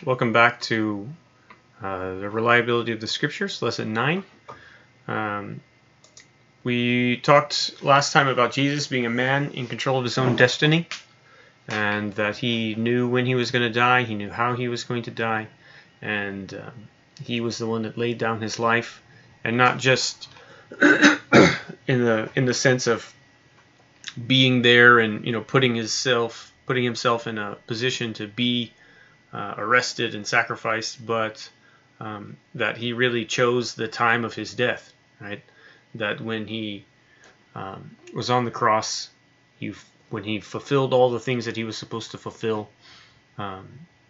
Welcome back to the reliability of the scriptures, lesson 9. We talked last time about Jesus being a man in control of his own destiny, and that he knew when he was going to die, he knew how he was going to die, and he was the one that laid down his life, and not just in the sense of being there and putting himself in a position to be arrested and sacrificed, but that he really chose the time of his death, right? That when he was on the cross, when he fulfilled all the things that he was supposed to fulfill,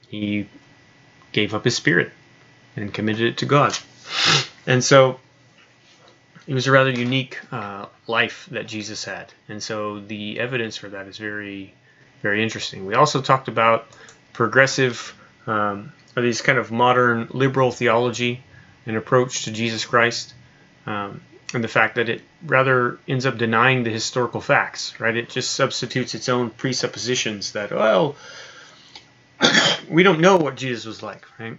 he gave up his spirit and committed it to God. And so it was a rather unique life that Jesus had. And so the evidence for that is very, very interesting. We also talked about progressive, or these kind of modern liberal theology and approach to Jesus Christ, and the fact that it rather ends up denying the historical facts, right? It just substitutes its own presuppositions that, well, we don't know what Jesus was like, right?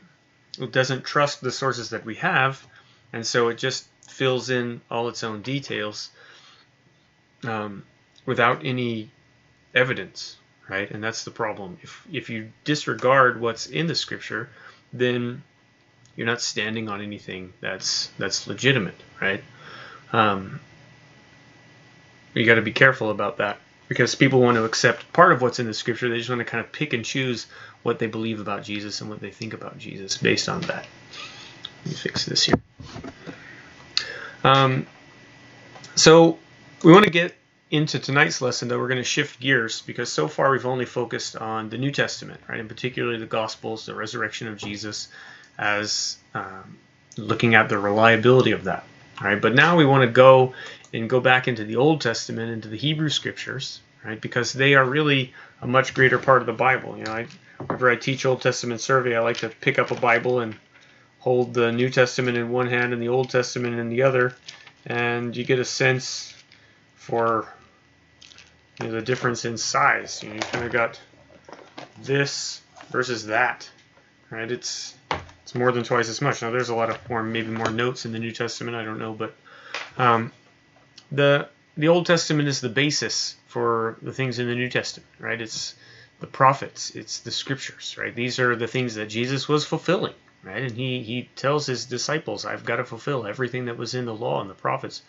It doesn't trust the sources that we have, and so it just fills in all its own details without any evidence, right? And that's the problem. If you disregard what's in the scripture, then you're not standing on anything that's legitimate, right? You got to be careful about that, because people want to accept part of what's in the scripture. They just want to kind of pick and choose what they believe about Jesus and what they think about Jesus based on that. Let me fix this here. So we want to get into tonight's lesson, though. We're going to shift gears, because so far we've only focused on the New Testament, right? And particularly the Gospels, the resurrection of Jesus, as looking at the reliability of that, right? But now we want to go back into the Old Testament, into the Hebrew Scriptures, right? Because they are really a much greater part of the Bible. Whenever I teach Old Testament survey, I like to pick up a Bible and hold the New Testament in one hand and the Old Testament in the other, and you get a sense for the difference in size. You kind of got this versus that, right? It's more than twice as much. Now there's a lot of maybe more notes in the New Testament, I don't know, but the Old Testament is the basis for the things in the New Testament, right? It's the prophets, it's the scriptures, right? These are the things that Jesus was fulfilling, right? And he tells his disciples, I've got to fulfill everything that was in the law and the prophets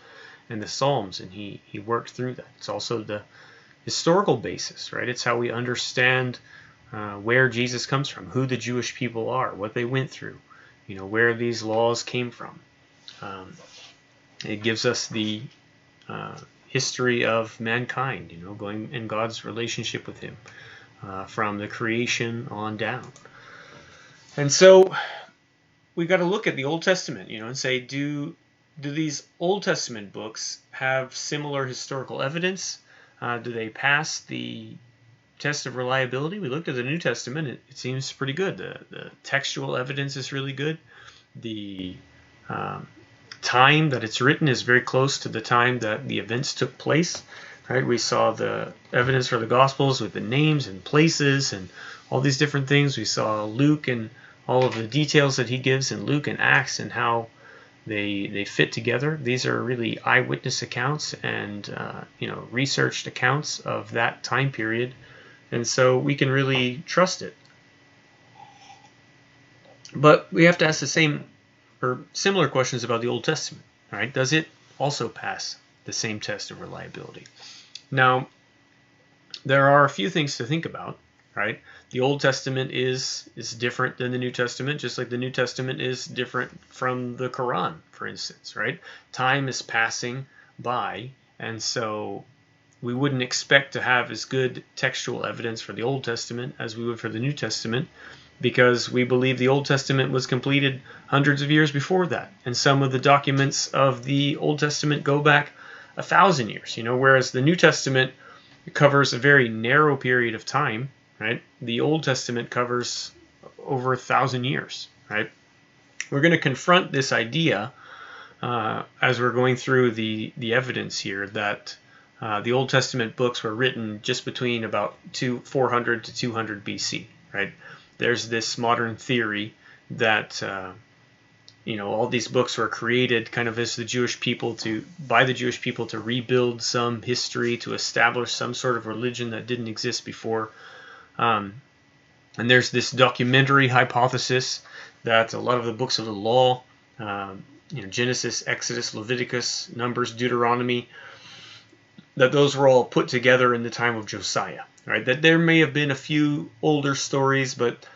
and the Psalms, and he worked through that. It's also the historical basis, right? It's how we understand where Jesus comes from, who the Jewish people are, what they went through, where these laws came from. It gives us the history of mankind, going in God's relationship with him from the creation on down. And so we got to look at the Old Testament, and say, do these Old Testament books have similar historical evidence? Do they pass the test of reliability? We looked at the New Testament. It seems pretty good. The textual evidence is really good. The time that it's written is very close to the time that the events took place. Right? We saw the evidence for the Gospels with the names and places and all these different things. We saw Luke and all of the details that he gives in Luke and Acts and how they fit together. These are really eyewitness accounts and researched accounts of that time period, and so we can really trust it. But we have to ask the same or similar questions about the Old Testament. Right? Does it also pass the same test of reliability? Now, there are a few things to think about. Right? The Old Testament is different than the New Testament, just like the New Testament is different from the Quran, for instance, right? Time is passing by, and so we wouldn't expect to have as good textual evidence for the Old Testament as we would for the New Testament, because we believe the Old Testament was completed hundreds of years before that, and some of the documents of the Old Testament go back 1,000 years, whereas the New Testament covers a very narrow period of time. Right? The Old Testament covers over 1,000 years. Right? We're going to confront this idea as we're going through the evidence here that the Old Testament books were written just between about 400 to 200 BC. Right? there's this modern theory that all these books were created kind of as by the Jewish people to rebuild some history, to establish some sort of religion that didn't exist before. And there's this documentary hypothesis that a lot of the books of the law, Genesis, Exodus, Leviticus, Numbers, Deuteronomy, that those were all put together in the time of Josiah. Right? That there may have been a few older stories, but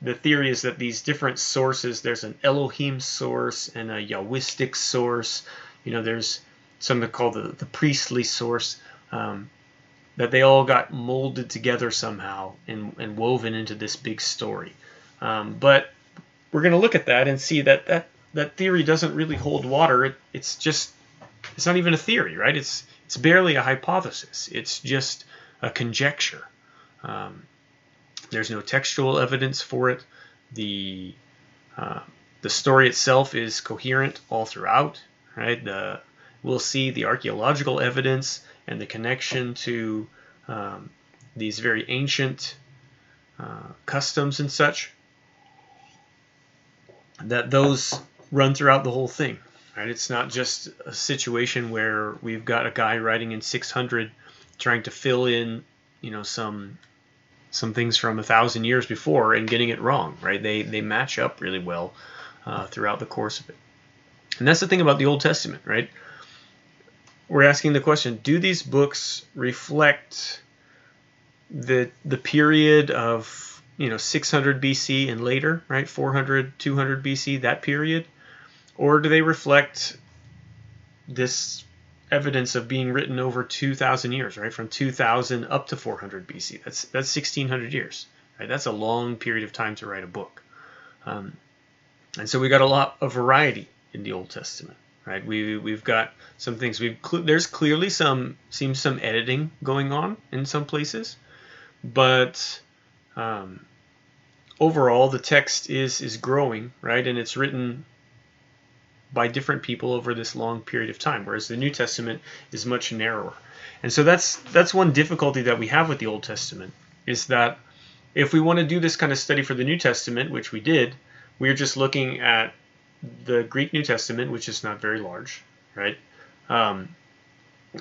the theory is that these different sources, there's an Elohim source and a Yahwistic source. There's something called the priestly source, that they all got molded together somehow and woven into this big story. But we're going to look at that and see that theory doesn't really hold water. It's not even a theory, right? It's barely a hypothesis. It's just a conjecture. There's no textual evidence for it. The story itself is coherent all throughout, right? We'll see the archaeological evidence and the connection to these very ancient customs and such, that those run throughout the whole thing, right? It's not just a situation where we've got a guy writing in 600 trying to fill in, some things from 1,000 years before and getting it wrong, right? They match up really well throughout the course of it. And that's the thing about the Old Testament, right? We're asking the question, do these books reflect the period of 600 BC and later, right? 400, 200 BC, that period? Or do they reflect this evidence of being written over 2,000 years, right? From 2000 up to 400 BC. That's 1,600 years, right? That's a long period of time to write a book. And so we got a lot of variety in the Old Testament, right? We've got some things. There's clearly some editing going on in some places, but overall the text is growing, right? And it's written by different people over this long period of time, whereas the New Testament is much narrower. And so that's one difficulty that we have with the Old Testament, is that if we want to do this kind of study for the New Testament, which we did, we're just looking at the Greek New Testament, which is not very large, right?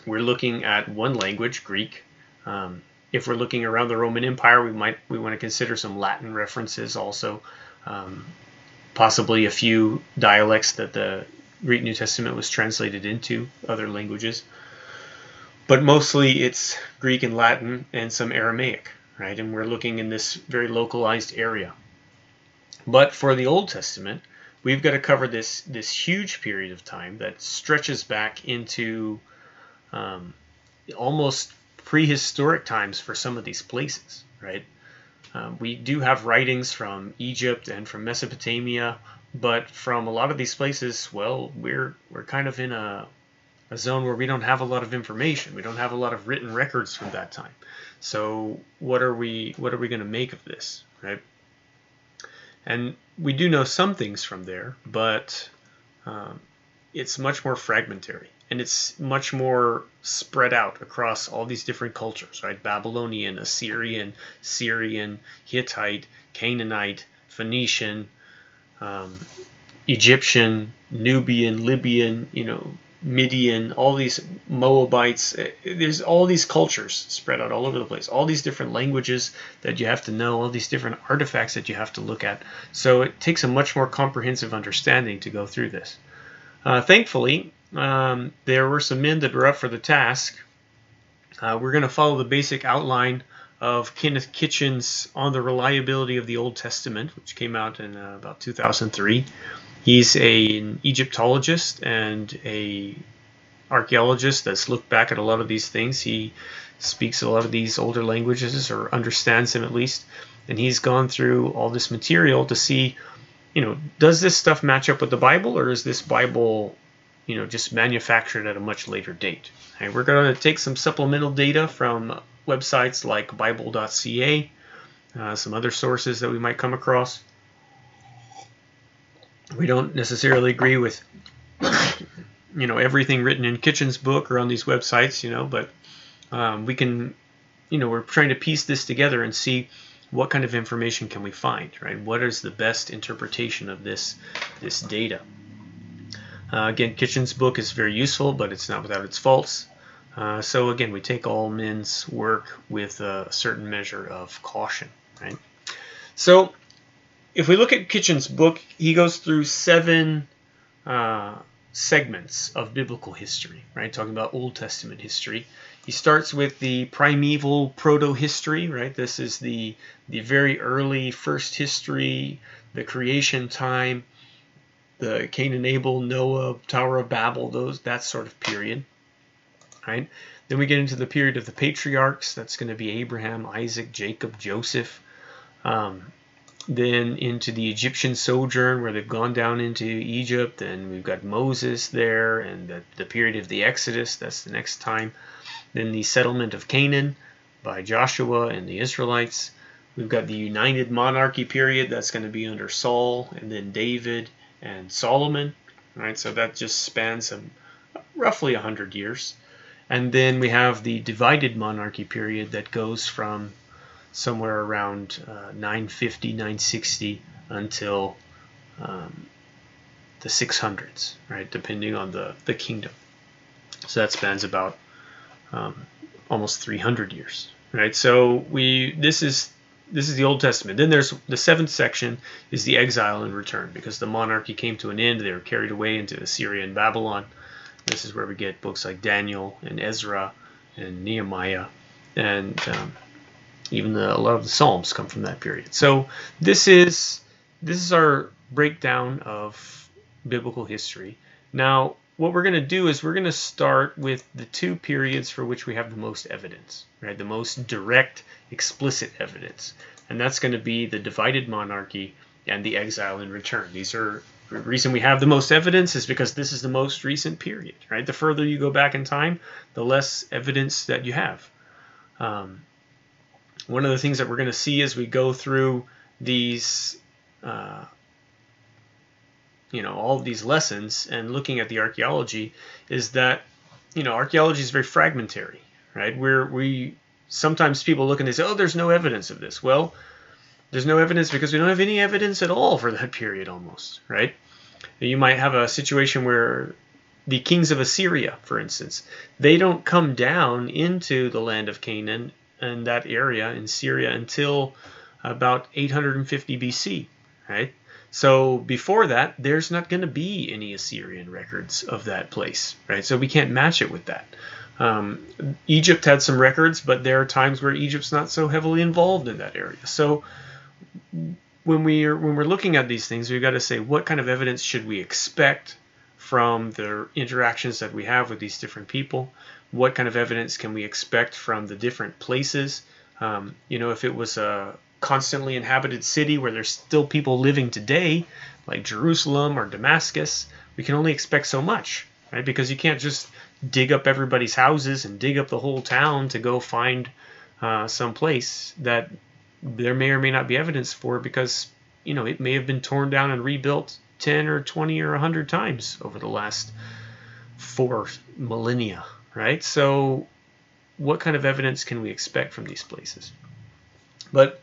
We're looking at one language, Greek. If we're looking around the Roman Empire, we want to consider some Latin references also. Possibly a few dialects that the Greek New Testament was translated into, other languages. But mostly it's Greek and Latin and some Aramaic, right? And we're looking in this very localized area. But for the Old Testament, we've got to cover this huge period of time that stretches back into almost prehistoric times for some of these places, right? We do have writings from Egypt and from Mesopotamia, but from a lot of these places, well, we're kind of in a zone where we don't have a lot of information. We don't have a lot of written records from that time. So what are we going to make of this, right? And we do know some things from there, but it's much more fragmentary. And it's much more spread out across all these different cultures, right? Babylonian, Assyrian, Syrian, Hittite, Canaanite, Phoenician, Egyptian, Nubian, Libyan, Midian, all these Moabites. There's all these cultures spread out all over the place. All these different languages that you have to know, all these different artifacts that you have to look at. So it takes a much more comprehensive understanding to go through this. Thankfully, there were some men that were up for the task. We're going to follow the basic outline of Kenneth Kitchen's On the Reliability of the Old Testament, which came out in about 2003. He's an Egyptologist and a archaeologist that's looked back at a lot of these things. He speaks a lot of these older languages, or understands them at least, and he's gone through all this material to see, does this stuff match up with the Bible, or is this Bible just manufactured at a much later date? And we're going to take some supplemental data from websites like Bible.ca, some other sources that we might come across. We don't necessarily agree with, everything written in Kitchen's book or on these websites, but we can, we're trying to piece this together and see what kind of information can we find, right? What is the best interpretation of this data? Again, Kitchen's book is very useful, but it's not without its faults. So again, we take all men's work with a certain measure of caution, right? So if we look at Kitchen's book, he goes through 7 segments of biblical history, right? Talking about Old Testament history. He starts with the primeval proto-history, right? This is the very early first history, the creation time, the Cain and Abel, Noah, Tower of Babel, that sort of period, right? Then we get into the period of the patriarchs. That's going to be Abraham, Isaac, Jacob, Joseph. Then into the Egyptian sojourn, where they've gone down into Egypt, and we've got Moses there, and the period of the Exodus. That's the next time. Then the settlement of Canaan by Joshua and the Israelites. We've got the United Monarchy period. That's going to be under Saul, and then David and Solomon, right? So that just spans roughly 100 years. And then we have the Divided Monarchy period that goes from somewhere around 950, 960 until the 600s, right? Depending on the kingdom. So that spans about almost 300 years, right? So this is the Old Testament. Then there's the 7th section is the exile and return, because the monarchy came to an end. They were carried away into Assyria and Babylon. This is where we get books like Daniel and Ezra and Nehemiah, and even a lot of the Psalms come from that period. So this is our breakdown of biblical history. Now, what we're going to do is we're going to start with the 2 periods for which we have the most evidence, right? The most direct, explicit evidence. And that's going to be the Divided Monarchy and the exile and return. The reason we have the most evidence is because this is the most recent period, right? The further you go back in time, the less evidence that you have. One of the things that we're going to see as we go through these all of these lessons and looking at the archaeology is that, archaeology is very fragmentary, right? We sometimes people look and they say, oh, there's no evidence of this. Well, there's no evidence because we don't have any evidence at all for that period almost, right? You might have a situation where the kings of Assyria, for instance, they don't come down into the land of Canaan and that area in Syria until about 850 BC, right? So before that, there's not going to be any Assyrian records of that place, right? So we can't match it with that. Egypt had some records, but there are times where Egypt's not so heavily involved in that area. So when we're looking at these things, we've got to say, what kind of evidence should we expect from the interactions that we have with these different people? What kind of evidence can we expect from the different places? If it was a constantly inhabited city where there's still people living today, like Jerusalem or Damascus, we can only expect so much, right? Because you can't just dig up everybody's houses and dig up the whole town to go find some place that there may or may not be evidence for, because it may have been torn down and rebuilt 10 or 20 or 100 times over the last 4 millennia, right? So what kind of evidence can we expect from these places? But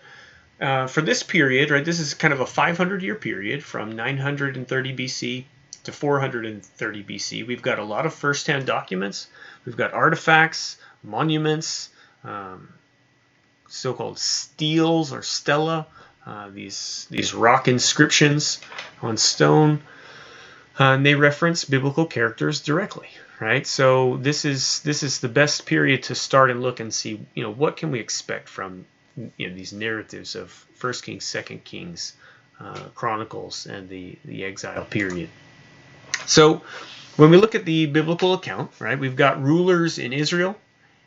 for this period, right, this is kind of a 500-year period from 930 BC to 430 BC. We've got a lot of first-hand documents. We've got artifacts, monuments, so-called steles or stela, these rock inscriptions on stone, and they reference biblical characters directly, right? So this is the best period to start and look and see, what can we expect from these narratives of 1 Kings, 2 Kings, Chronicles, and the exile period. So when we look at the biblical account, right, we've got rulers in Israel,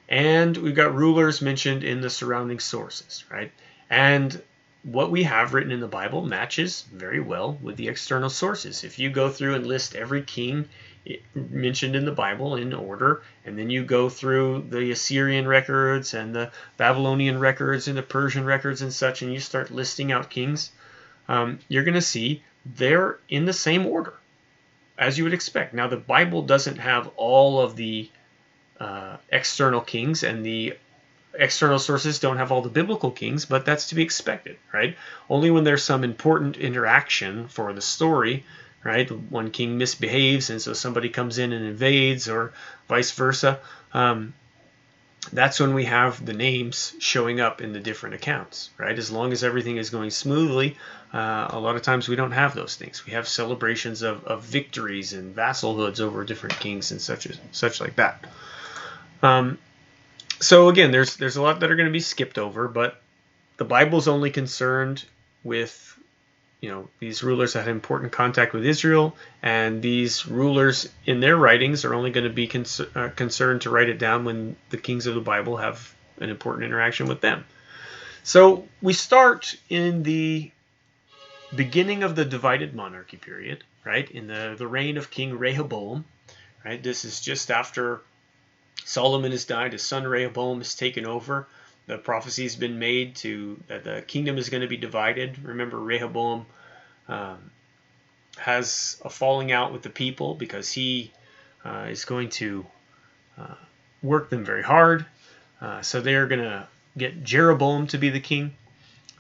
and we've got rulers mentioned in the surrounding sources, right? And what we have written in the Bible matches very well with the external sources. If you go through and list every king mentioned in the Bible in order, and then you go through the Assyrian records and the Babylonian records and the Persian records and such, and you start listing out kings, you're going to see they're in the same order as you would expect. Now, the Bible doesn't have all of the external kings and the external sources don't have all the biblical kings, but that's to be expected, right? Only when there's some important interaction for the story, right? One king misbehaves, and so somebody comes in and invades, or vice versa. That's when we have the names showing up in the different accounts, right? As long as everything is going smoothly, a lot of times we don't have those things. We have celebrations of victories and vassalhoods over different kings and such like that. So again, there's a lot that are going to be skipped over, but the Bible's only concerned with these rulers that had important contact with Israel, and these rulers in their writings are only going to be concerned to write it down when the kings of the Bible have an important interaction with them. So we start in the beginning of the divided monarchy period, right? In the reign of King Rehoboam, right? This is just after Solomon has died. His son Rehoboam has taken over. The prophecy has been made that the kingdom is going to be divided. Remember, Rehoboam has a falling out with the people because he is going to work them very hard. So they're going to get Jeroboam to be the king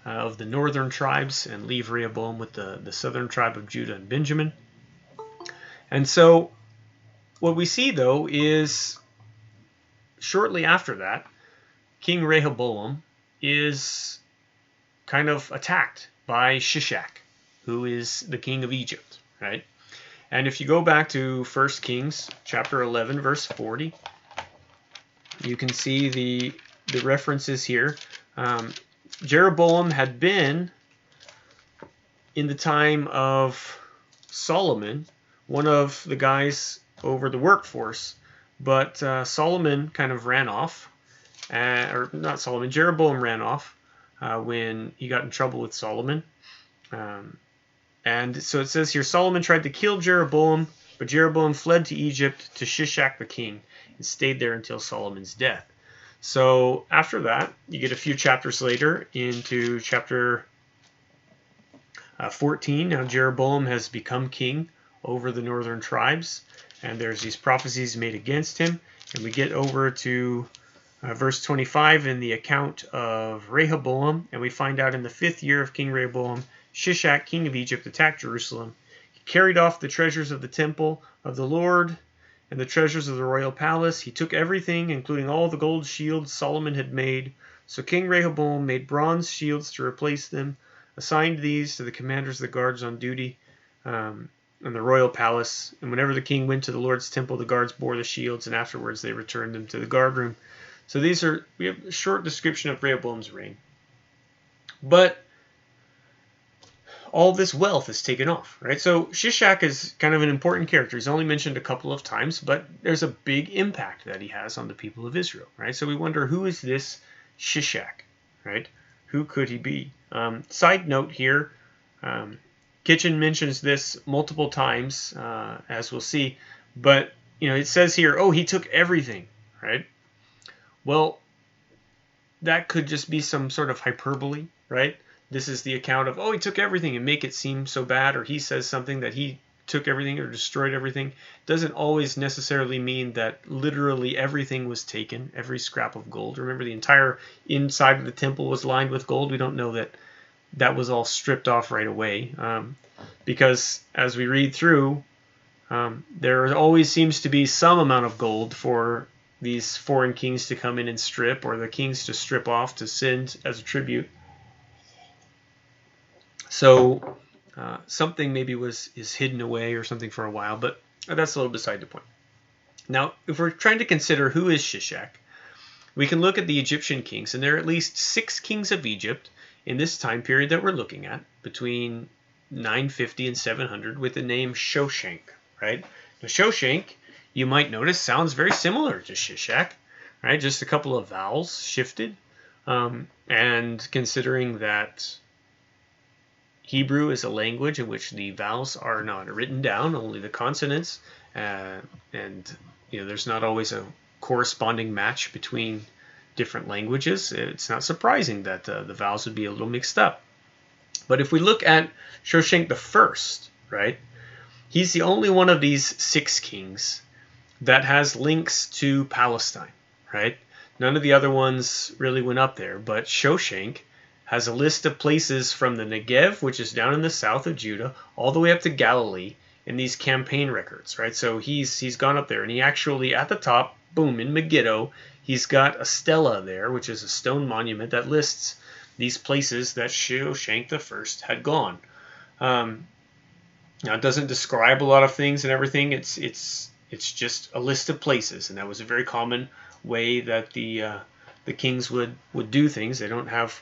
of the northern tribes and leave Rehoboam with the southern tribe of Judah and Benjamin. And so what we see, though, is shortly after that, King Rehoboam is kind of attacked by Shishak, who is the king of Egypt, right? And if you go back to 1 Kings chapter 11, verse 40, you can see the references here. Jeroboam had been, in the time of Solomon, one of the guys over the workforce, but Solomon kind of ran off. Or not Solomon, Jeroboam ran off when he got in trouble with Solomon. And so it says here, Solomon tried to kill Jeroboam, but Jeroboam fled to Egypt to Shishak the king and stayed there until Solomon's death. So after that, you get a few chapters later into chapter 14. Now Jeroboam has become king over the northern tribes, and there's these prophecies made against him. And we get over to verse 25 in the account of Rehoboam, and we find out in the 5th year of King Rehoboam, Shishak, king of Egypt, attacked Jerusalem. He carried off the treasures of the temple of the Lord and the treasures of the royal palace. He took everything, including all the gold shields Solomon had made. So King Rehoboam made bronze shields to replace them, assigned these to the commanders of the guards on duty in the royal palace. And whenever the king went to the Lord's temple, the guards bore the shields, and afterwards they returned them to the guard room. So we have a short description of Rehoboam's reign. But all this wealth is taken off, right? So Shishak is kind of an important character. He's only mentioned a couple of times, but there's a big impact that he has on the people of Israel, right? So we wonder, who is this Shishak, right? Who could he be? Side note here, Kitchen mentions this multiple times, as we'll see, but it says here, oh, he took everything, right? Well, that could just be some sort of hyperbole, right? This is the account of, oh, he took everything, and make it seem so bad, or he says something that he took everything or destroyed everything. Doesn't always necessarily mean that literally everything was taken, every scrap of gold. Remember, the entire inside of the temple was lined with gold. We don't know that was all stripped off right away, because as we read through, there always seems to be some amount of gold for these foreign kings to come in and strip, or the kings to strip off to send as a tribute. So something maybe is hidden away or something for a while, but that's a little beside the point. Now, if we're trying to consider who is Shishak, we can look at the Egyptian kings, and there are at least 6 kings of Egypt in this time period that we're looking at, between 950 and 700, with the name Shoshank, right? Now, Shoshank, you might notice, sounds very similar to Shishak, right? Just a couple of vowels shifted, and considering that Hebrew is a language in which the vowels are not written down, only the consonants, and there's not always a corresponding match between different languages. It's not surprising that the vowels would be a little mixed up. But if we look at Shoshank the First, right, he's the only one of these 6 kings that has links to Palestine, right? None of the other ones really went up there, but Shoshank has a list of places from the Negev, which is down in the south of Judah, all the way up to Galilee in these campaign records, right? So he's gone up there, and he actually, at the top, boom, in Megiddo, he's got a stela there, which is a stone monument that lists these places that Shoshank I had gone. Now, it doesn't describe a lot of things and everything. It's just a list of places, and that was a very common way that the kings would do things. They don't have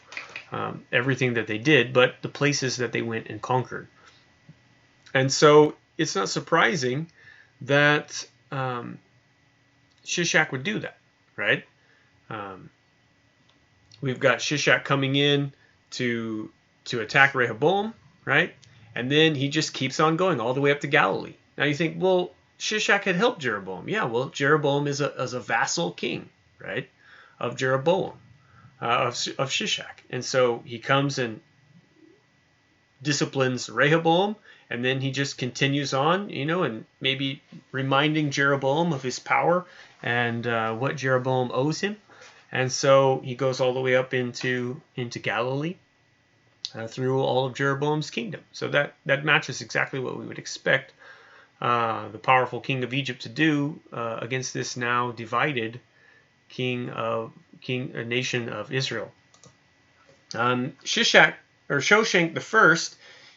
everything that they did, but the places that they went and conquered. And so it's not surprising that Shishak would do that, right? We've got Shishak coming in to attack Rehoboam, right? And then he just keeps on going all the way up to Galilee. Now you think, well, Shishak had helped Jeroboam. Yeah, well, Jeroboam is a vassal king, right, of Jeroboam, of Shishak. And so he comes and disciplines Rehoboam, and then he just continues on, and maybe reminding Jeroboam of his power and what Jeroboam owes him. And so he goes all the way up into Galilee through all of Jeroboam's kingdom. So that matches exactly what we would expect the powerful king of Egypt to do against this now divided nation of Israel. Shoshank I,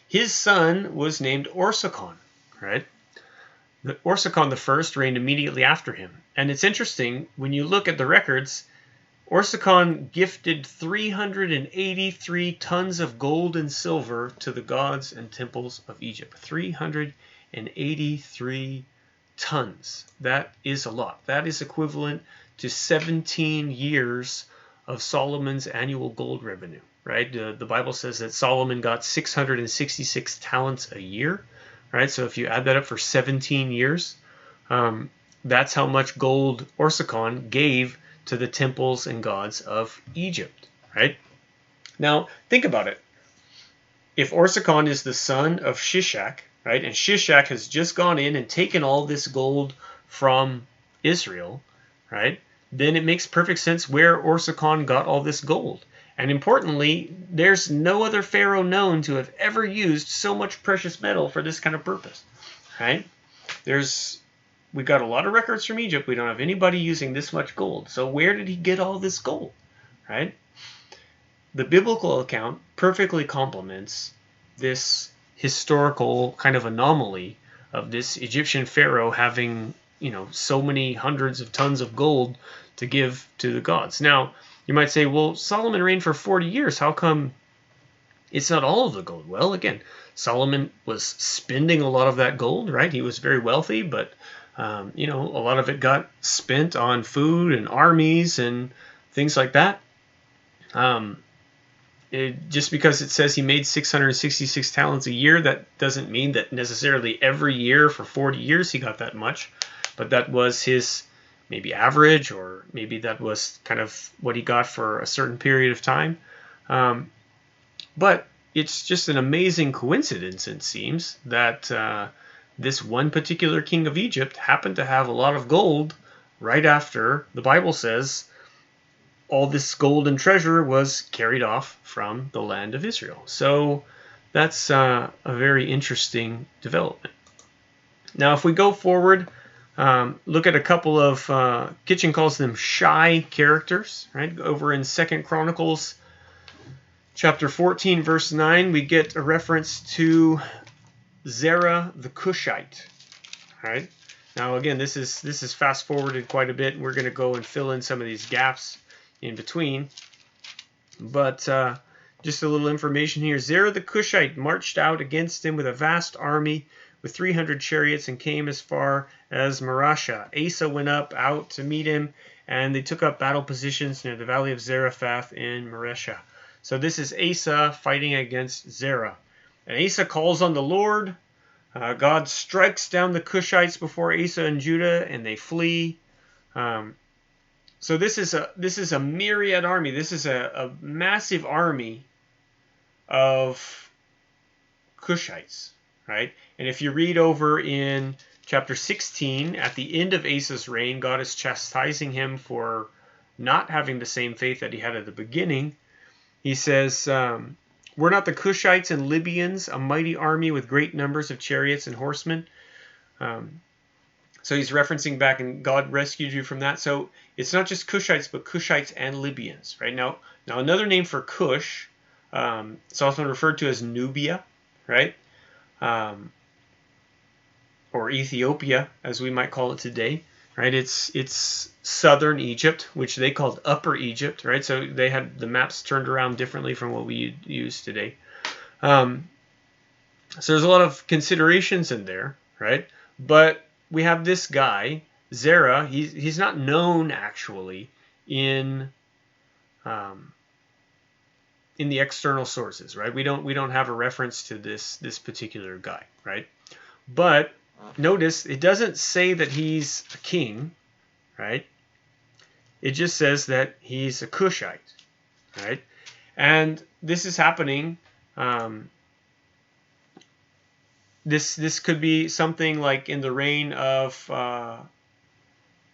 his son was named Orsakon, right? Orsakon I reigned immediately after him. And it's interesting, when you look at the records, Orsakon gifted 383 tons of gold and silver to the gods and temples of Egypt. 383 tons. That is a lot. That is equivalent to 17 years of Solomon's annual gold revenue, right? The Bible says that Solomon got 666 talents a year, right? So if you add that up for 17 years, that's how much gold Orsakon gave to the temples and gods of Egypt, right? Now, think about it. If Orsakon is the son of Shishak, right, and Shishak has just gone in and taken all this gold from Israel, right, then it makes perfect sense where Orsakon got all this gold. And importantly, there's no other pharaoh known to have ever used so much precious metal for this kind of purpose, right? We've got a lot of records from Egypt. We don't have anybody using this much gold. So where did he get all this gold, right? The biblical account perfectly complements this historical kind of anomaly of this Egyptian pharaoh having, so many hundreds of tons of gold to give to the gods. Now, you might say, well, Solomon reigned for 40 years. How come it's not all of the gold? Well, again, Solomon was spending a lot of that gold, right? He was very wealthy, but a lot of it got spent on food and armies and things like that. Just because it says he made 666 talents a year, that doesn't mean that necessarily every year for 40 years he got that much. But that was his maybe average, or maybe that was kind of what he got for a certain period of time. But it's just an amazing coincidence, it seems, that this one particular king of Egypt happened to have a lot of gold right after the Bible says all this gold and treasure was carried off from the land of Israel. So that's a very interesting development. Now, if we go forward, look at a couple of, Kitchen calls them shy characters, right? Over in 2 Chronicles chapter 14, verse 9, we get a reference to Zerah the Cushite, right? Now, again, this is fast forwarded quite a bit. We're going to go and fill in some of these gaps in between. But just a little information here. Zerah the Cushite marched out against him with a vast army with 300 chariots and came as far as Marashah. Asa went out to meet him, and they took up battle positions near the valley of Zarephath in Mareshah. So this is Asa fighting against Zerah. And Asa calls on the Lord. God strikes down the Cushites before Asa and Judah, and they flee. So this is a myriad army. This is a massive army of Cushites, right? And if you read over in chapter 16, at the end of Asa's reign, God is chastising him for not having the same faith that he had at the beginning, he says, were not the Cushites and Libyans a mighty army with great numbers of chariots and horsemen? So he's referencing back, and God rescued you from that. So it's not just Cushites, but Cushites and Libyans, right? Now another name for Cush, it's often referred to as Nubia, right? Or Ethiopia, as we might call it today, right? It's southern Egypt, which they called Upper Egypt, right? So they had the maps turned around differently from what we use today. So there's a lot of considerations in there, right? But we have this guy, Zerah. He's not known actually in the external sources, right? We don't have a reference to this particular guy, right? But notice it doesn't say that he's a king, right? It just says that he's a Cushite, right? And this is happening. This could be something like in the reign of, well,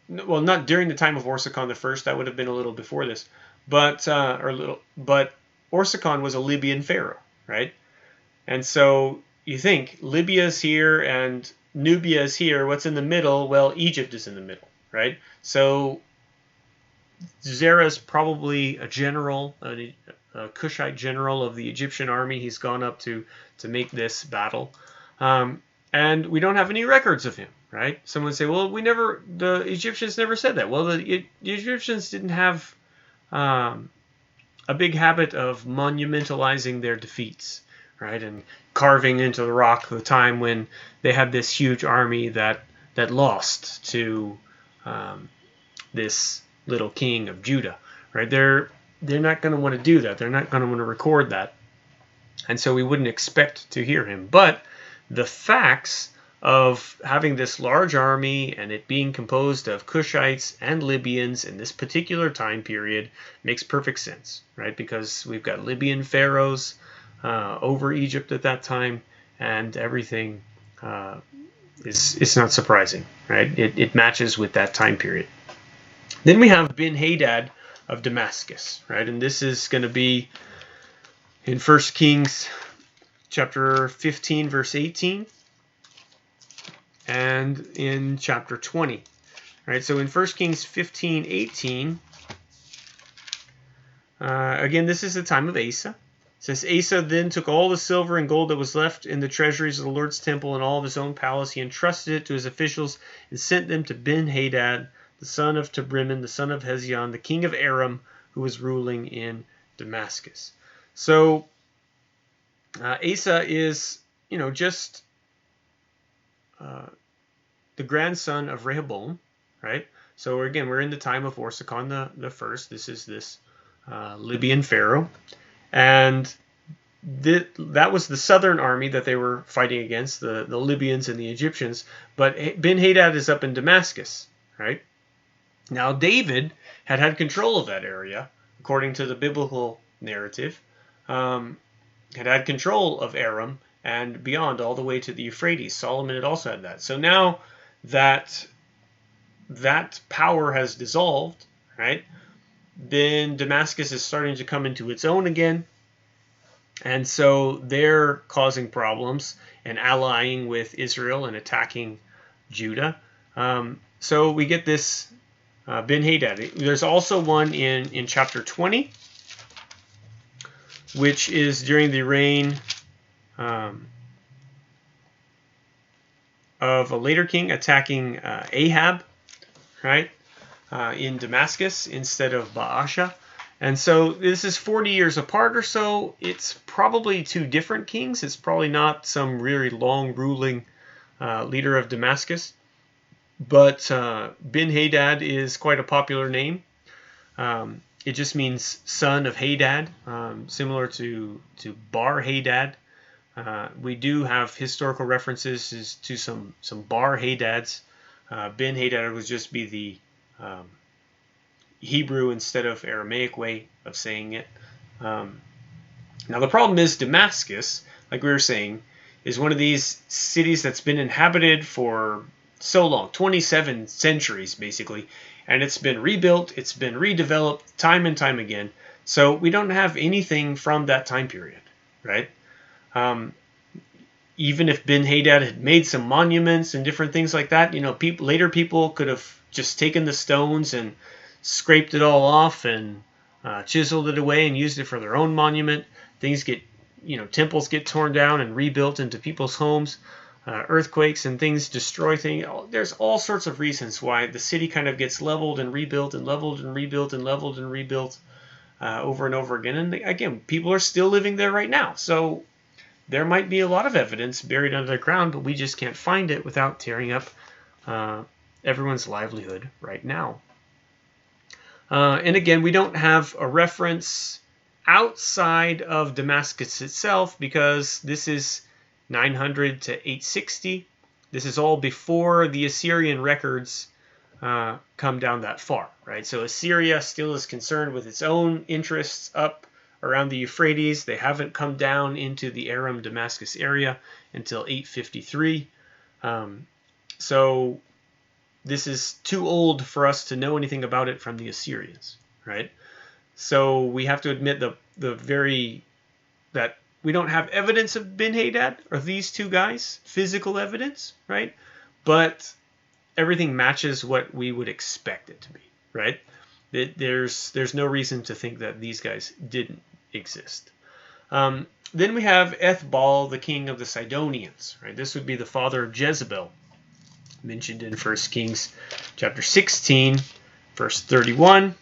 not during the time of Orsicon the First. That would have been a little before this, but Orsicon was a Libyan pharaoh, right? And so you think Libya's here and Nubia is here. What's in the middle? Well, Egypt is in the middle, right? So Zerah's probably a general, a Cushite general of the Egyptian army. He's gone up to make this battle. And we don't have any records of him, right? Someone would say, well, the Egyptians never said that. Well, the Egyptians didn't have a big habit of monumentalizing their defeats, right? And carving into the rock the time when they had this huge army that lost to this little king of Judah, right? They're not going to want to do that. They're not going to want to record that. And so we wouldn't expect to hear him. But the facts of having this large army and it being composed of Cushites and Libyans in this particular time period makes perfect sense, right? Because we've got Libyan pharaohs over Egypt at that time, and everything is not surprising, right? It matches with that time period. Then we have Ben-Hadad of Damascus, right? And this is going to be in 1 Kings chapter 15, verse 18, and in chapter 20. Right, so in 1 Kings 15, 18, again, this is the time of Asa. It says, Asa then took all the silver and gold that was left in the treasuries of the Lord's temple and all of his own palace. He entrusted it to his officials and sent them to Ben-Hadad, the son of Tabrimmon, the son of Hezion, the king of Aram, who was ruling in Damascus. So Asa is, just the grandson of Rehoboam, right? So again, we're in the time of Orsicon the First. This is this Libyan pharaoh, and that was the southern army that they were fighting against, the Libyans and the Egyptians. But Ben-Hadad is up in Damascus, right? Now David had control of that area, according to the biblical narrative. Had control of Aram and beyond, all the way to the Euphrates. Solomon had also had that. So now that power has dissolved, right, then Damascus is starting to come into its own again. And so they're causing problems and allying with Israel and attacking Judah. So we get this Ben-Hadad. There's also one in chapter 20, which is during the reign of a later king attacking Ahab, right, in Damascus instead of Baasha. And so this is 40 years apart or so. It's probably two different kings. It's probably not some really long ruling leader of Damascus. But Ben-Hadad is quite a popular name. It just means son of Hadad, similar to Bar-Hadad. We do have historical references to some Bar-Hadads. Ben-Hadad would just be the Hebrew instead of Aramaic way of saying it. Now the problem is Damascus, like we were saying, is one of these cities that's been inhabited for so long, 27 centuries basically, and it's been rebuilt, it's been redeveloped time and time again. So we don't have anything from that time period, right? Even if Ben-Hadad had made some monuments and different things like that, later people could have just taken the stones and scraped it all off and chiseled it away and used it for their own monument. Things get, temples get torn down and rebuilt into people's homes. Earthquakes and things destroy things. There's all sorts of reasons why the city kind of gets leveled and rebuilt and leveled and rebuilt and leveled and rebuilt over and over again. And again, people are still living there right now. So there might be a lot of evidence buried under the ground, but we just can't find it without tearing up everyone's livelihood right now. And again, we don't have a reference outside of Damascus itself because this is 900 to 860. This is all before the Assyrian records come down that far, right? So Assyria still is concerned with its own interests up around the Euphrates. They haven't come down into the Aram-Damascus area until 853. So this is too old for us to know anything about it from the Assyrians, right? So we have to admit that we don't have evidence of Ben-Hadad or these two guys, physical evidence, right? But everything matches what we would expect it to be, right? There's no reason to think that these guys didn't exist. Then we have Ethbaal, the king of the Sidonians, right? This would be the father of Jezebel, mentioned in 1 Kings chapter 16, verse 31,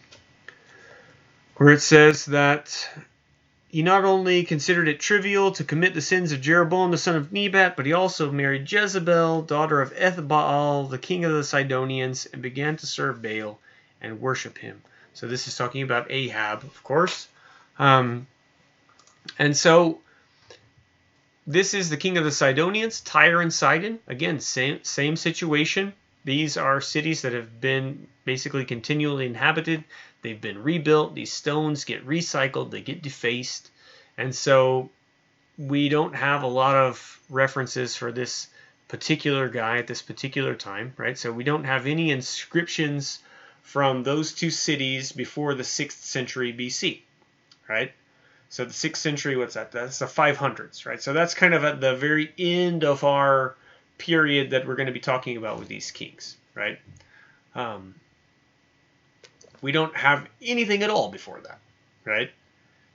where it says that he not only considered it trivial to commit the sins of Jeroboam the son of Nebat, but he also married Jezebel, daughter of Ethbaal, the king of the Sidonians, and began to serve Baal and worship him. So this is talking about Ahab, of course. And so this is the king of the Sidonians, Tyre and Sidon. Again, same situation. These are cities that have been basically continually inhabited. They've been rebuilt. These stones get recycled. They get defaced. And so we don't have a lot of references for this particular guy at this particular time, right? So we don't have any inscriptions from those two cities before the 6th century BC, right? So the 6th century, what's that? That's the 500s, right? So that's kind of at the very end of our period that we're going to be talking about with these kings, right? We don't have anything at all before that, right?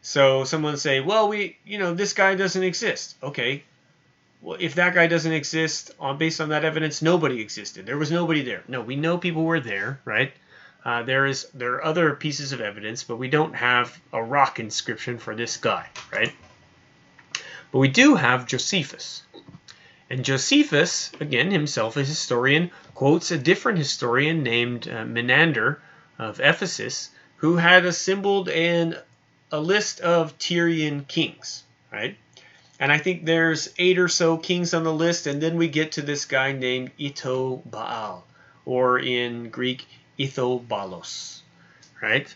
So someone say, well, this guy doesn't exist. Okay. Well, if that guy doesn't exist, based on that evidence, nobody existed. There was nobody there. No, we know people were there, right? There are other pieces of evidence, but we don't have a rock inscription for this guy, right? But we do have Josephus. And Josephus, again, himself a historian, quotes a different historian named Menander of Ephesus, who had assembled a list of Tyrian kings, right? And I think there's 8 or so kings on the list, and then we get to this guy named Itobaal, or in Greek, Ithobalos, right?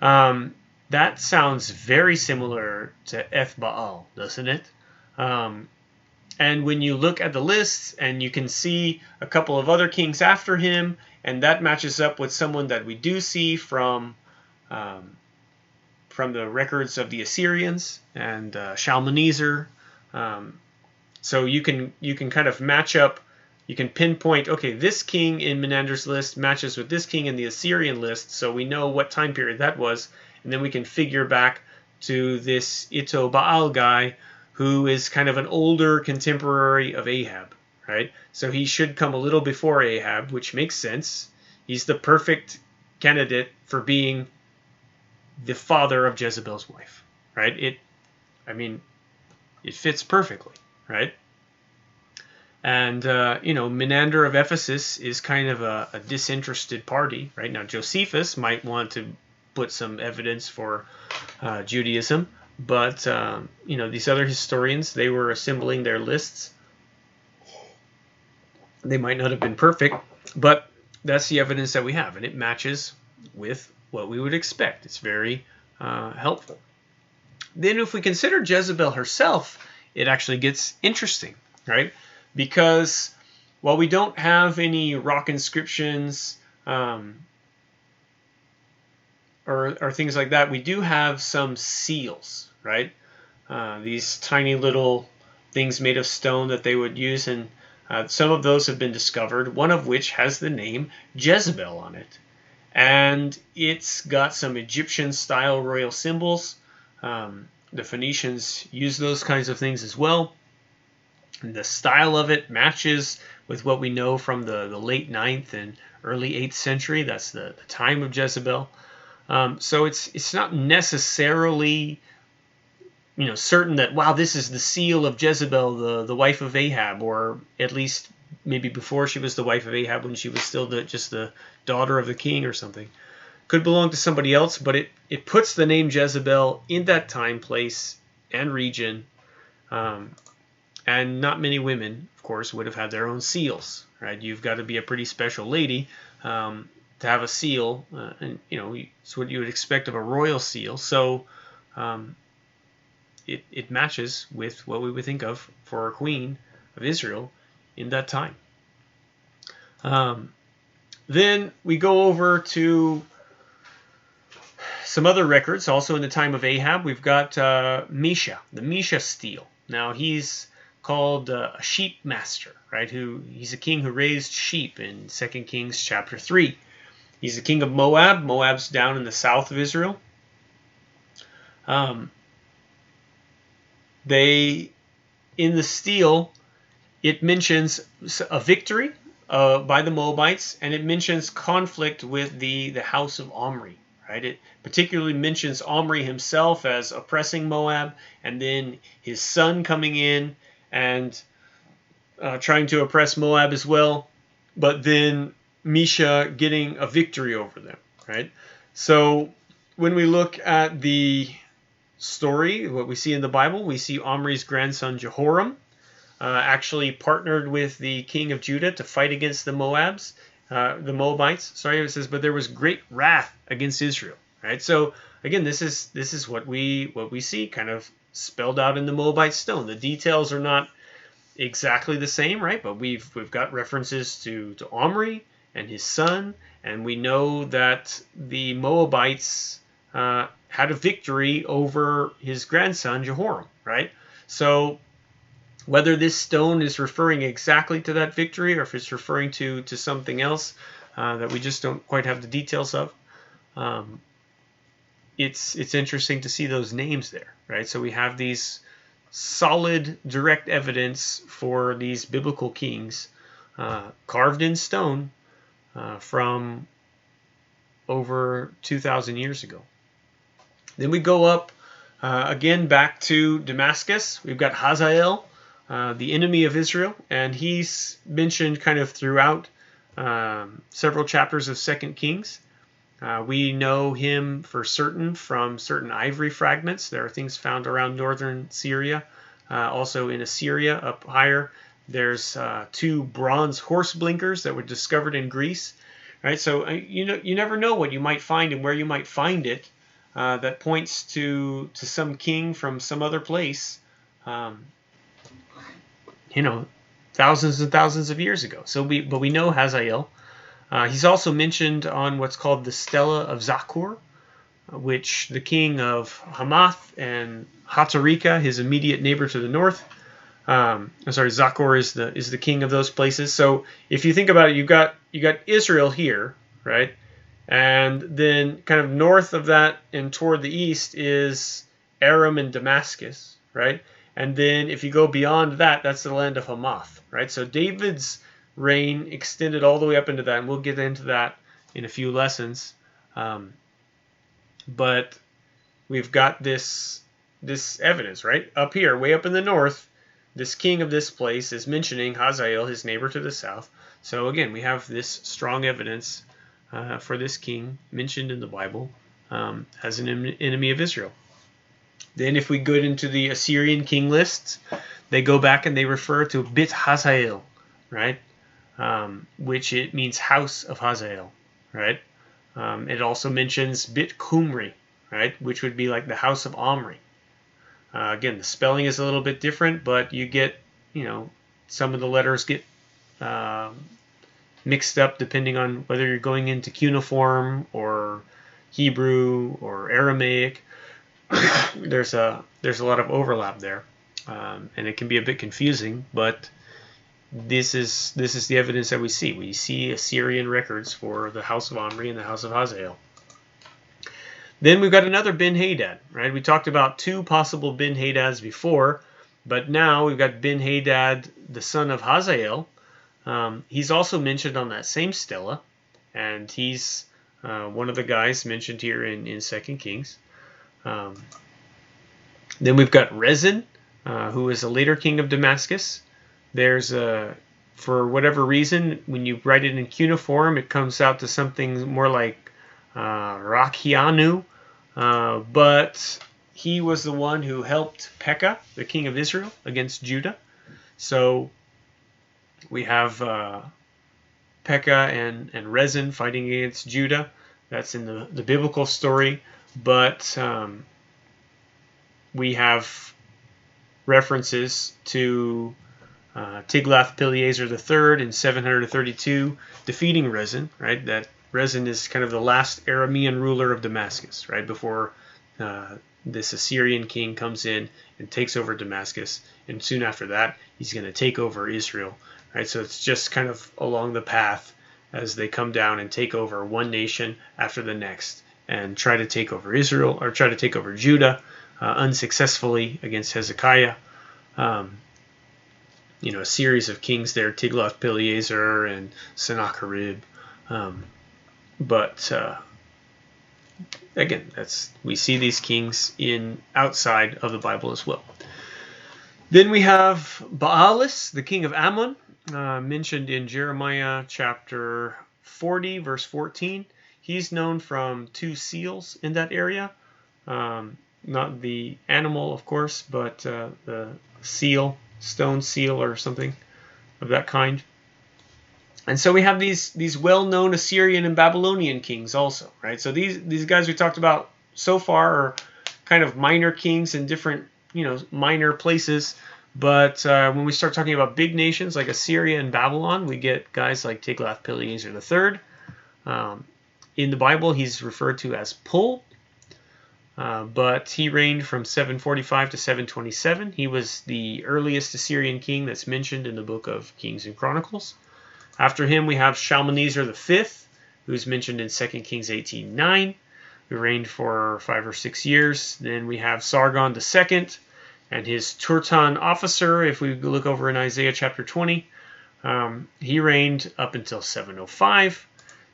That sounds very similar to Ethbaal, doesn't it? And when you look at the lists and you can see a couple of other kings after him, and that matches up with someone that we do see from the records of the Assyrians and Shalmaneser. So you can kind of match up. You can pinpoint, okay, this king in Menander's list matches with this king in the Assyrian list, so we know what time period that was, and then we can figure back to this Itobaal guy, who is kind of an older contemporary of Ahab, right? So he should come a little before Ahab, which makes sense. He's the perfect candidate for being the father of Jezebel's wife, right? It fits perfectly, right? And, Menander of Ephesus is kind of a disinterested party, right? Now, Josephus might want to put some evidence for Judaism, but, these other historians, they were assembling their lists. They might not have been perfect, but that's the evidence that we have, and it matches with what we would expect. It's very helpful. Then if we consider Jezebel herself, it actually gets interesting, right? Because while we don't have any rock inscriptions or things like that, we do have some seals, right? These tiny little things made of stone that they would use, and some of those have been discovered, one of which has the name Jezebel on it. And it's got some Egyptian-style royal symbols. The Phoenicians used those kinds of things as well. And the style of it matches with what we know from the late 9th and early 8th century. That's the time of Jezebel. So it's not necessarily certain that, wow, this is the seal of Jezebel, the wife of Ahab, or at least maybe before she was the wife of Ahab, when she was still just the daughter of the king or something. Could belong to somebody else, but it puts the name Jezebel in that time, place, and region. And not many women, of course, would have had their own seals, right? You've got to be a pretty special lady to have a seal, and it's what you would expect of a royal seal. So it matches with what we would think of for a queen of Israel in that time. Then we go over to some other records. Also in the time of Ahab, we've got Mesha, the Mesha stele. Now he's called a sheep master, right? He's a king who raised sheep in 2 Kings chapter 3. He's the king of Moab. Moab's down in the south of Israel. In the stele, it mentions a victory by the Moabites, and it mentions conflict with the house of Omri, right? It particularly mentions Omri himself as oppressing Moab, and then his son coming in and trying to oppress Moab as well, but then Mesha getting a victory over them, right? So when we look at the story, what we see in the Bible, we see Omri's grandson Jehoram actually partnered with the king of Judah to fight against the Moabites. It says, but there was great wrath against Israel, right? So again, this is what we see kind of spelled out in the Moabite stone. The details are not exactly the same, right? But we've got references to Omri and his son, and we know that the Moabites had a victory over his grandson Jehoram, right? So whether this stone is referring exactly to that victory, or if it's referring to something else that we just don't quite have the details of, it's interesting to see those names there, right? So we have these solid, direct evidence for these biblical kings carved in stone from over 2,000 years ago. Then we go up again back to Damascus. We've got Hazael, the enemy of Israel, and he's mentioned kind of throughout several chapters of 2 Kings. We know him for certain from certain ivory fragments. There are things found around northern Syria. Also in Assyria up higher, there's 2 bronze horse blinkers that were discovered in Greece. Right, so you never know what you might find and where you might find it. That points to some king from some other place, thousands and thousands of years ago. But we know Hazael. He's also mentioned on what's called the Stela of Zakur, which the king of Hamath and Hatarika, his immediate neighbor to the north. Zakur is the king of those places. So if you think about it, you got Israel here, right? And then kind of north of that and toward the east is Aram and Damascus, right? And then if you go beyond that, that's the land of Hamath, right? So David's reign extended all the way up into that, and we'll get into that in a few lessons. But we've got this evidence, right? Up here, way up in the north, this king of this place is mentioning Hazael, his neighbor to the south. So again, we have this strong evidence for this king mentioned in the Bible as an enemy of Israel. Then if we go into the Assyrian king lists, they go back and they refer to Bit Hazael, right? Which it means house of Hazael, right? It also mentions Bit Kumri, right? Which would be like the house of Omri. Again, the spelling is a little bit different, but you get, some of the letters get mixed up depending on whether you're going into cuneiform or Hebrew or Aramaic. there's a lot of overlap there, and it can be a bit confusing. But this is the evidence that we see. We see Assyrian records for the house of Omri and the house of Hazael. Then we've got another Ben-Hadad, right? We talked about two possible Ben-Hadads before, but now we've got Ben-Hadad, the son of Hazael. He's also mentioned on that same stela, and he's one of the guys mentioned here in 2 Kings. Then we've got Rezin, who is a later king of Damascus. There's for whatever reason, when you write it in cuneiform, it comes out to something more like Rakianu, but he was the one who helped Pekah, the king of Israel, against Judah. So we have Pekah and Rezin fighting against Judah. That's in the biblical story, but we have references to Tiglath-Pileser III in 732 defeating Rezin, right? That Rezin is kind of the last Aramean ruler of Damascus, right? Before this Assyrian king comes in and takes over Damascus, and soon after that, he's going to take over Israel, right? So it's just kind of along the path as they come down and take over one nation after the next and try to take over Israel, or try to take over Judah unsuccessfully against Hezekiah. A series of kings there, Tiglath-Pileser and Sennacherib. But again, we see these kings outside of the Bible as well. Then we have Baalis, the king of Ammon, mentioned in Jeremiah chapter 40, verse 14. He's known from two seals in that area. Not the animal, of course, but the seal, stone seal or something of that kind. And so we have these well-known Assyrian and Babylonian kings also, right? So these guys we talked about so far are kind of minor kings in different, minor places. But when we start talking about big nations like Assyria and Babylon, we get guys like Tiglath-Pileser III. In the Bible, he's referred to as Pul. But he reigned from 745 to 727. He was the earliest Assyrian king that's mentioned in the book of Kings and Chronicles. After him, we have Shalmaneser V, who's mentioned in 2 Kings 18:9, who reigned for 5 or 6 years. Then we have Sargon II and his Turtan officer, if we look over in Isaiah chapter 20. He reigned up until 705.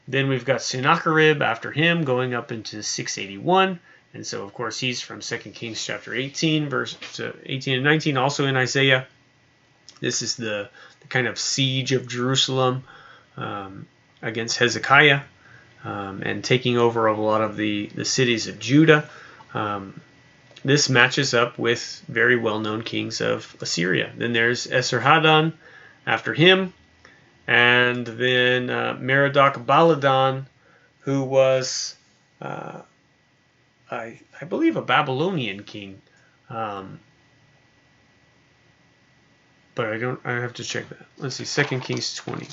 Then we've got Sennacherib after him, going up into 681. And so, of course, he's from 2 Kings chapter 18, verse 18 and 19, also in Isaiah. This is the kind of siege of Jerusalem against Hezekiah and taking over a lot of the cities of Judah. This matches up with very well-known kings of Assyria. Then there's Esarhaddon after him, and then Merodach-Baladan, who was... I believe a Babylonian king, but I have to check that. Let's see, 2 Kings 20.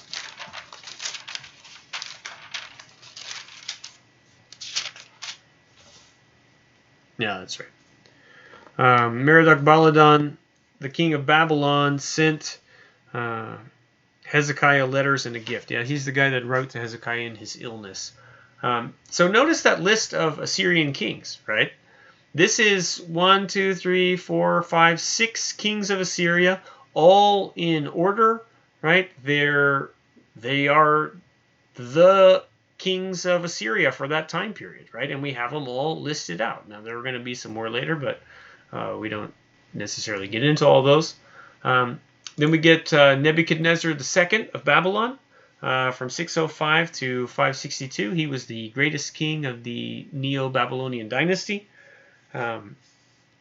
Yeah, that's right. Merodach-Baladan, the king of Babylon, sent Hezekiah letters and a gift. Yeah, he's the guy that wrote to Hezekiah in his illness. So notice that list of Assyrian kings, right? This is 1, 2, 3, 4, 5, 6 kings of Assyria, all in order, right? They are the kings of Assyria for that time period, right? And we have them all listed out. Now, there are going to be some more later, but we don't necessarily get into all those. Then we get Nebuchadnezzar II of Babylon. From 605 to 562, he was the greatest king of the Neo-Babylonian dynasty.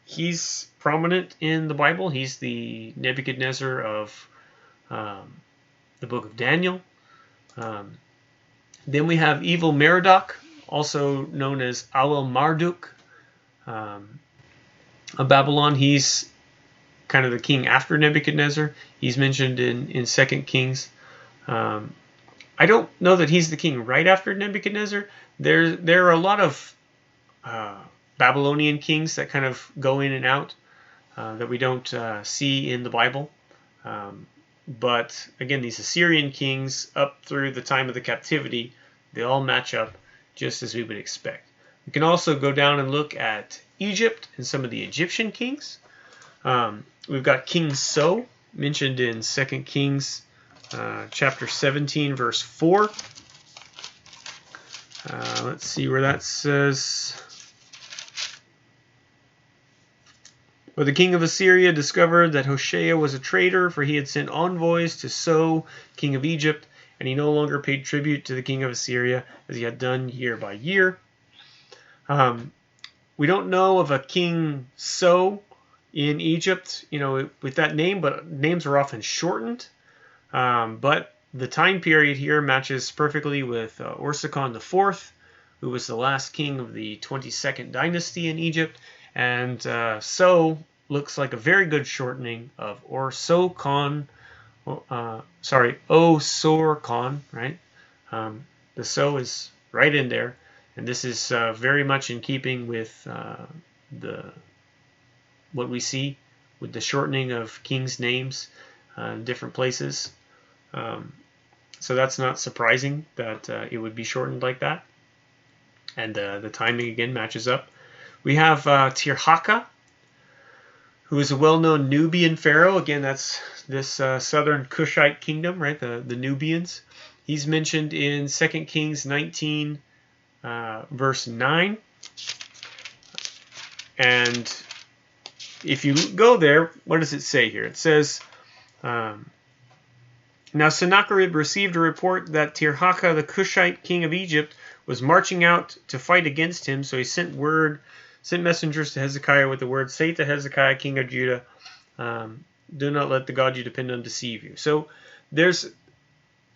He's prominent in the Bible. He's the Nebuchadnezzar of the book of Daniel. Then we have evil Merodach, also known as Awel-Marduk of Babylon. He's kind of the king after Nebuchadnezzar. He's mentioned in 2 Kings. I don't know that he's the king right after Nebuchadnezzar. There are a lot of Babylonian kings that kind of go in and out that we don't see in the Bible. But again, these Assyrian kings up through the time of the captivity, they all match up just as we would expect. We can also go down and look at Egypt and some of the Egyptian kings. We've got King So mentioned in 2 Kings chapter 17, verse 4. Let's see where that says. But the king of Assyria discovered that Hoshea was a traitor, for he had sent envoys to So, king of Egypt, and he no longer paid tribute to the king of Assyria as he had done year by year. We don't know of a king So in Egypt, with that name, but names are often shortened. But the time period here matches perfectly with Orsakon IV, who was the last king of the 22nd dynasty in Egypt. And So looks like a very good shortening of Osorkon, right? The So is right in there, and this is very much in keeping with what we see with the shortening of kings' names in different places. So that's not surprising that it would be shortened like that, and the timing again matches up. We have Tirhaka, who is a well-known Nubian pharaoh. Again, that's this southern Kushite kingdom, right? The Nubians. He's mentioned in 2 Kings 19, verse 9. And if you go there, what does it say here? It says, now Sennacherib received a report that Tirhaka, the Kushite king of Egypt, was marching out to fight against him, so he sent messengers to Hezekiah with the word, say to Hezekiah, king of Judah, do not let the God you depend on deceive you. So there's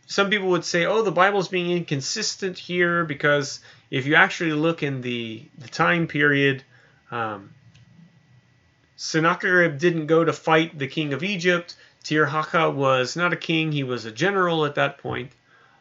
some people would say, the Bible's being inconsistent here, because if you actually look in the time period, Sennacherib didn't go to fight the king of Egypt. Tirhaka was not a king, he was a general at that point.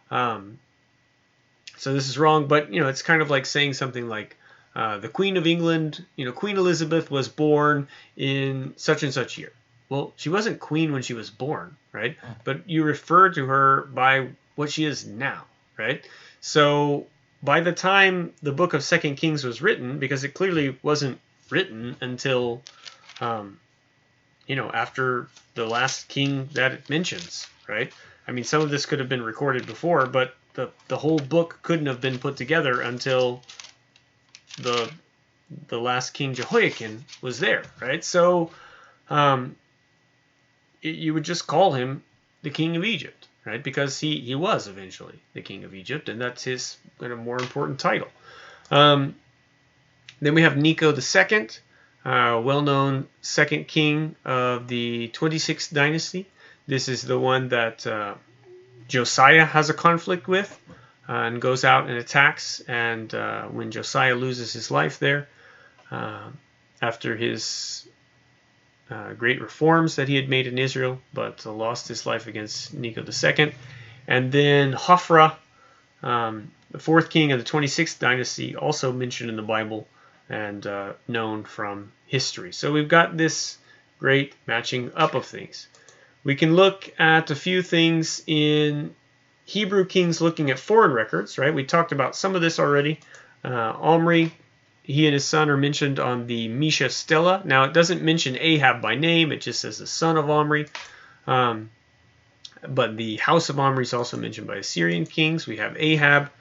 So this is wrong, but it's kind of like saying something like, the Queen of England, Queen Elizabeth was born in such and such year. Well, she wasn't queen when she was born, right? But you refer to her by what she is now, right? So by the time the book of 2 Kings was written, because it clearly wasn't written until, after the last king that it mentions, right? I mean, some of this could have been recorded before, but the whole book couldn't have been put together until the last king Jehoiakim was there, right? So you would just call him the king of Egypt, right? Because he was eventually the king of Egypt, and that's his more important title. Then we have Necho II, well-known second king of the 26th dynasty. This is the one that Josiah has a conflict with, and goes out and attacks, and when Josiah loses his life there, after his great reforms that he had made in Israel, but lost his life against Necho II. And then Hophra, the fourth king of the 26th dynasty, also mentioned in the Bible and known from history. So we've got this great matching up of things. We can look at a few things in Hebrew kings looking at foreign records, right? We talked about some of this already. Omri, he and his son are mentioned on the Misha Stela. Now, it doesn't mention Ahab by name. It just says the son of Omri. But the house of Omri is also mentioned by Assyrian kings. We have Ahab,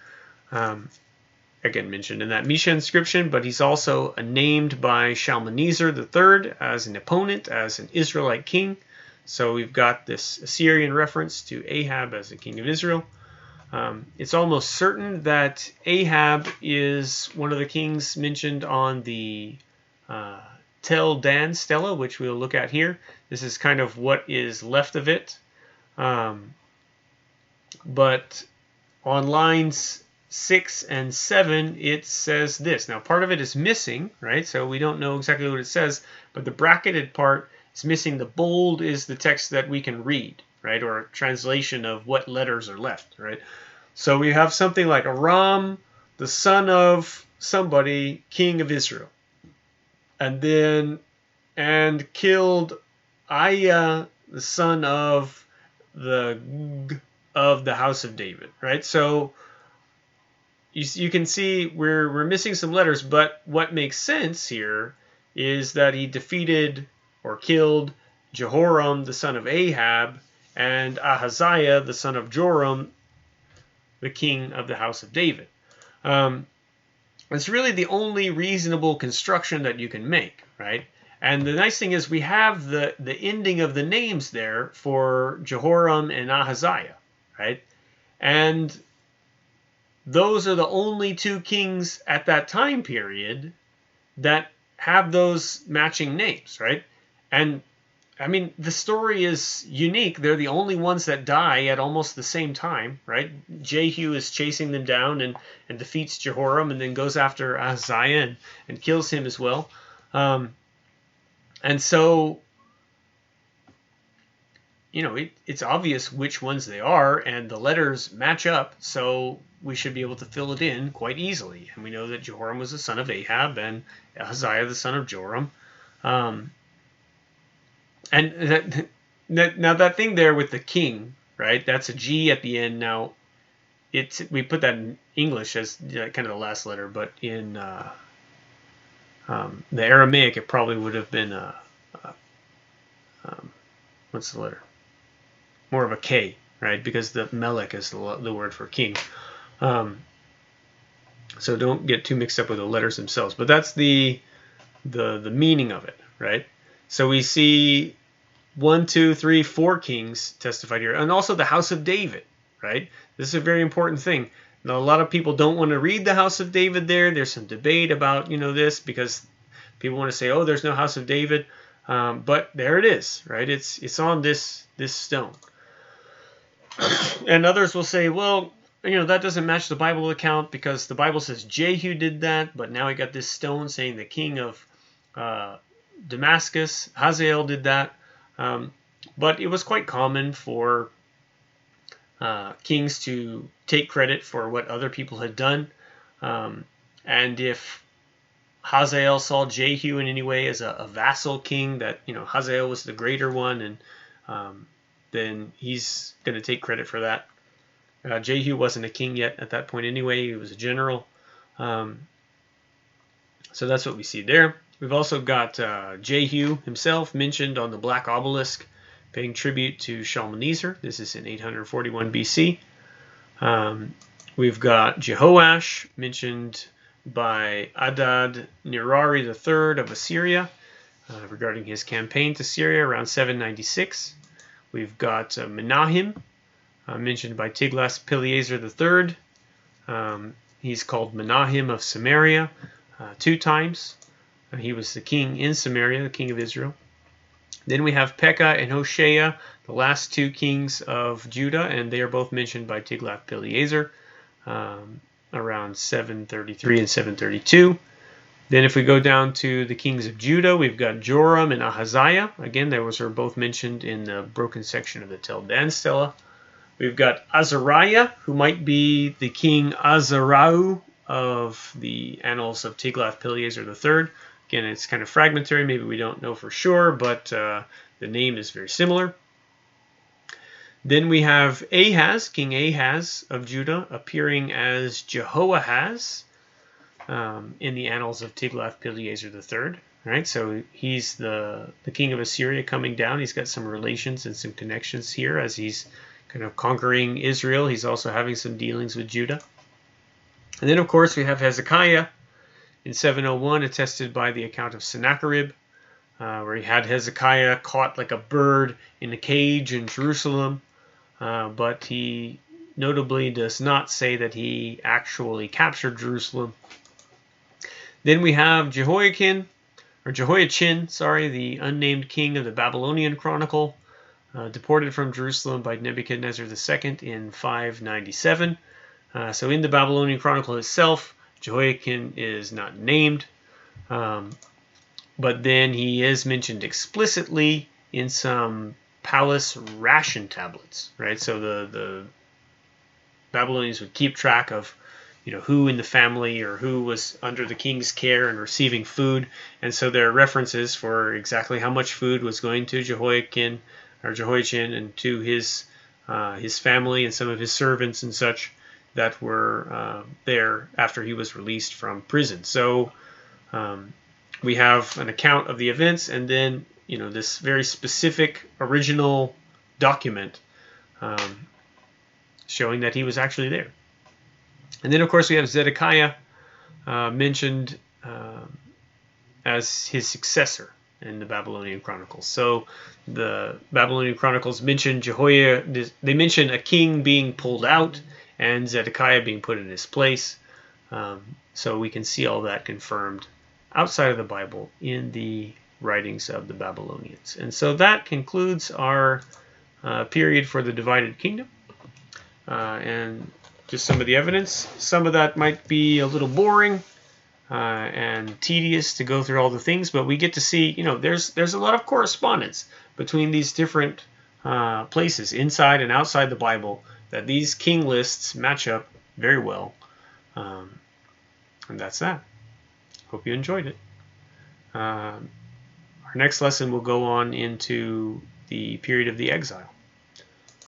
again mentioned in that Misha inscription, but he's also named by Shalmaneser III as an opponent, as an Israelite king. So we've got this Assyrian reference to Ahab as the king of Israel. It's almost certain that Ahab is one of the kings mentioned on the Tel Dan Stela, which we'll look at here. This is kind of what is left of it. But on lines 6 and 7, it says this. Now, part of it is missing, right? So we don't know exactly what it says, but the bracketed part is missing. The bold is the text that we can read, right? Or a translation of what letters are left, right? So we have something like Aram, the son of somebody, king of Israel, and killed Aya, the son of the house of David, right? So you can see we're missing some letters, but what makes sense here is that he defeated or killed Jehoram, the son of Ahab, and Ahaziah, the son of Joram, the king of the house of David. It's really the only reasonable construction that you can make, right? And the nice thing is we have the ending of the names there for Jehoram and Ahaziah, right? And those are the only two kings at that time period that have those matching names, right? And I mean, the story is unique. They're the only ones that die at almost the same time, right? Jehu is chasing them down and defeats Jehoram and then goes after Ahaziah and kills him as well. And so, you know, it's obvious which ones they are, and the letters match up, so we should be able to fill it in quite easily. And we know that Jehoram was the son of Ahab and Ahaziah the son of Joram. And now that thing there with the king, right? That's a G at the end. Now, we put that in English as kind of the last letter, but in the Aramaic, it probably would have been what's the letter? More of a K, right? Because the Melech is the word for king. So don't get too mixed up with the letters themselves. But that's the meaning of it, right? So we see 1, 2, 3, 4 kings testified here, and also the house of David, right? This is a very important thing. Now, a lot of people don't want to read the house of David there. There's some debate about this because people want to say, oh, there's no house of David, but there it is, right? It's on this stone. And others will say, well, that doesn't match the Bible account because the Bible says Jehu did that, but now we got this stone saying the king of Damascus, Hazael, did that. But it was quite common for kings to take credit for what other people had done. And if Hazael saw Jehu in any way as a vassal king, that Hazael was the greater one, and then he's going to take credit for that. Jehu wasn't a king yet at that point anyway. He was a general. So that's what we see there. We've also got Jehu himself mentioned on the black obelisk, paying tribute to Shalmaneser. This is in 841 BC. We've got Jehoash mentioned by Adad Nirari III of Assyria regarding his campaign to Syria around 796. We've got Menahem mentioned by Tiglath-Pileser III. He's called Menahem of Samaria 2 times. He was the king in Samaria, the king of Israel. Then we have Pekah and Hoshea, the last 2 kings of Judah, and they are both mentioned by Tiglath-Pileser around 733 and 732. Then if we go down to the kings of Judah, we've got Joram and Ahaziah. Again, those are both mentioned in the broken section of the Tel Dan Stela. We've got Azariah, who might be the king Azarau of the annals of Tiglath-Pileser III. Again, it's kind of fragmentary. Maybe we don't know for sure, but the name is very similar. Then we have Ahaz, King Ahaz of Judah, appearing as Jehoahaz in the annals of Tiglath-Pileser III. Right, so he's the king of Assyria coming down. He's got some relations and some connections here as he's kind of conquering Israel. He's also having some dealings with Judah. And then, of course, we have Hezekiah in 701, attested by the account of Sennacherib, where he had Hezekiah caught like a bird in a cage in Jerusalem. But he notably does not say that he actually captured Jerusalem. Then we have Jehoiachin, the unnamed king of the Babylonian Chronicle, deported from Jerusalem by Nebuchadnezzar II in 597. So in the Babylonian Chronicle itself, Jehoiachin is not named, but then he is mentioned explicitly in some palace ration tablets, right? So the Babylonians would keep track of, who in the family or who was under the king's care and receiving food, and so there are references for exactly how much food was going to Jehoiachin and to his family and some of his servants and such that were there after he was released from prison. So we have an account of the events, and then this very specific original document showing that he was actually there. And then, of course, we have Zedekiah mentioned as his successor in the Babylonian Chronicles. So the Babylonian Chronicles mention they mention a king being pulled out and Zedekiah being put in his place. So we can see all that confirmed outside of the Bible in the writings of the Babylonians. And so that concludes our period for the divided kingdom. And just some of the evidence. Some of that might be a little boring and tedious to go through all the things, but we get to see, there's a lot of correspondence between these different places inside and outside the Bible, that these king lists match up very well. And that's that. Hope you enjoyed it. Our next lesson will go on into the period of the exile.